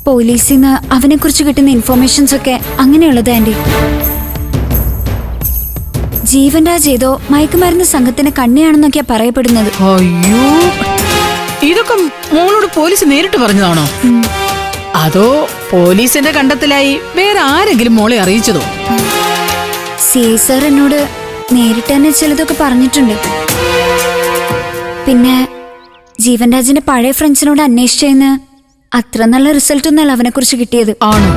പോലീസിൽ നിന്ന് അവനെ കുറിച്ച് കിട്ടുന്ന ഇൻഫോർമേഷൻസ് ഒക്കെ അങ്ങനെയുള്ളത് ആന്റി. ജീവൻ രാജ് ഏതോ മയക്കുമരുന്ന് സംഘത്തിന് കണ്ണിയാണെന്നൊക്കെയാ പറയപ്പെടുന്നത്. അയ്യോ, ഇതൊക്കെ മോളോട് പോലീസ് നേരിട്ട് പറഞ്ഞതാണോ? അതോ പോലീസിന്റെ കണ്ടെത്തലായി വേറെ ആരെങ്കിലും മോളെ അറിയിച്ചതോ? CI സർ എന്നോട് നേരിട്ട് തന്നെ ചിലതൊക്കെ പറഞ്ഞിട്ടുണ്ട്. പിന്നെ ജീവൻ രാജിന്റെ പഴയ ഫ്രണ്ട്സിനോട് അന്വേഷിച്ചെന്ന് അത്ര നല്ല റിസൾട്ട് ഒന്നല്ല അവനെ കുറിച്ച് കിട്ടിയത്. ആണോ?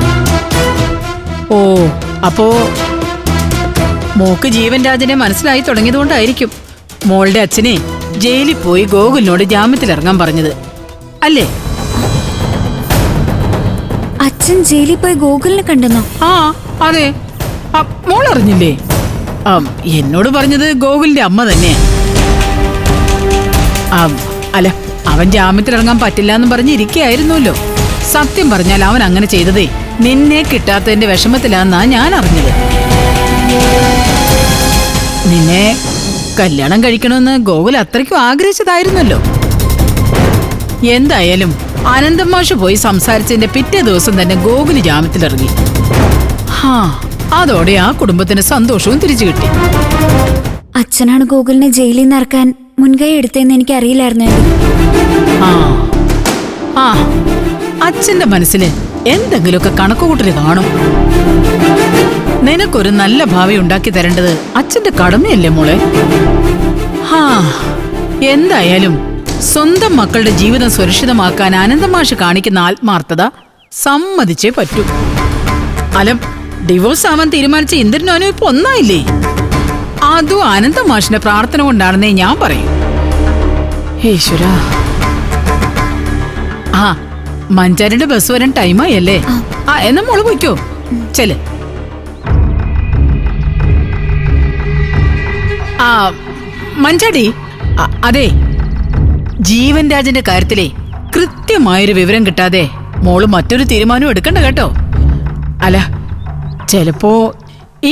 ഓ, അപ്പോ മോക്ക് ജീവൻ രാജിനെ മനസ്സിലായി തുടങ്ങിയതുകൊണ്ടായിരിക്കും മോളുടെ അച്ഛനെ ജയിലിൽ പോയി ഗോകുലിനോട് ജാമ്യത്തിൽ ഇറങ്ങാൻ പറഞ്ഞത് അല്ലേ? അച്ഛൻ ജയിലിൽ പോയി ഗോകുലിനെ കണ്ടെന്നോ? ആ അതെ. മോൾ അറിഞ്ഞില്ലേ? എന്നോട് പറഞ്ഞത് ഗോകുലിന്റെ അമ്മ തന്നെയാ. അല്ല, അവൻ ജാമ്യത്തിലിറങ്ങാൻ പറ്റില്ല എന്ന് പറഞ്ഞിരിക്കുകയായിരുന്നല്ലോ. സത്യം പറഞ്ഞാൽ അവൻ അങ്ങനെ ചെയ്തതേ നിന്നെ കിട്ടാത്തതിന്റെ വിഷമത്തിലാന്നാ ഞാൻ അറിഞ്ഞത്. നിന്നെ കല്യാണം കഴിക്കണമെന്ന് ഗോകുൽ അത്രയ്ക്കും ആഗ്രഹിച്ചതായിരുന്നല്ലോ. എന്തായാലും അനന്തം മാഷ് പോയി സംസാരിച്ചതിന്റെ പിറ്റേ ദിവസം തന്നെ ഗോകുല് ജാമ്യത്തിലിറങ്ങി. അതോടെ ആ കുടുംബത്തിന് സന്തോഷവും തിരിച്ചു കിട്ടി. അച്ഛനാണ് ഗോകുലിനെ ജയിലിൽ നിന്ന് ഇറക്കാൻ മുൻകൈ എടുത്തതെന്ന് എനിക്ക് അറിയില്ലായിരുന്നു. അച്ഛന്റെ മനസ്സിന് എന്തെങ്കിലുമൊക്കെ കണക്കുകൂട്ടല് കാണും. നിനക്കൊരു നല്ല ഭാവി ഉണ്ടാക്കി തരേണ്ടത് അച്ഛന്റെ കടമയല്ലേ മോളെ? എന്തായാലും സ്വന്തം മക്കളുടെ ജീവിതം സുരക്ഷിതമാക്കാൻ അനന്തമാഷ് കാണിക്കുന്ന ആത്മാർത്ഥത സമ്മതിച്ചേ പറ്റൂ. അല്ല, ഡിവോഴ്സ് ആവാൻ തീരുമാനിച്ച ഇന്ദ്രനും ഇപ്പൊ ഒന്നായില്ലേ? അതും അനന്തമാഷിന്റെ പ്രാർത്ഥന കൊണ്ടാണെന്നേ ഞാൻ പറയും. ഈശ്വരാ, മഞ്ചാരിയുടെ ബസ് വരാൻ ടൈമായി അല്ലേ? എന്നാ മോള് പോയിക്കോ, ചെല്. മഞ്ചാടി, അതെ, ജീവൻ രാജിന്റെ കാര്യത്തിലേ കൃത്യമായൊരു വിവരം കിട്ടാതെ മോള് മറ്റൊരു തീരുമാനവും എടുക്കണ്ട കേട്ടോ. അല്ല, ചിലപ്പോ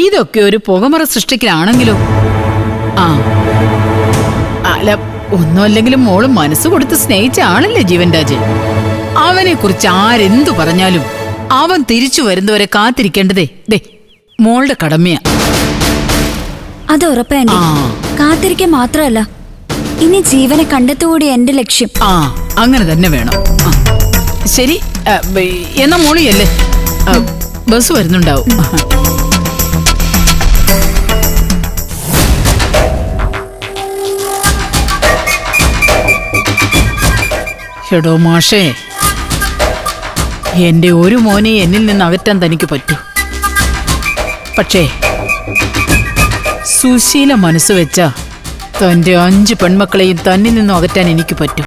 ഇതൊക്കെ ഒരു പുകമറ സൃഷ്ടിക്കലാണെങ്കിലോ? അല്ല, ഒന്നുമല്ലെങ്കിലും മോള് മനസ്സ് കൊടുത്ത് സ്നേഹിച്ച ആളല്ലേ ജീവൻ രാജ്. അവനെ കുറിച്ച് ആരെന്തു പറഞ്ഞാലും അവൻ തിരിച്ചു വരുന്നവരെ കാത്തിരിക്കേണ്ടതേ മോളുടെ കടമയാ. അത് ഉറപ്പാ. കാത്തിരിക്കാൻ മാത്രമല്ല, ഇനി ജീവനെ കണ്ടെത്തുകൂടി എന്റെ ലക്ഷ്യം. അങ്ങനെ തന്നെ വേണം. ശരി, എന്നാ മോളിയല്ലേ, ബസ് വരുന്നുണ്ടാവും. എടോ മാഷേ, എന്റെ ഒരു മോനെ എന്നിൽ നിന്ന് അകറ്റാൻ തനിക്ക് പറ്റൂ. പക്ഷേ സുശീല മനസ്സ് വെച്ച തന്റെ 5 പെൺമക്കളെയും തന്നിൽ നിന്നും അകറ്റാൻ എനിക്ക് പറ്റും.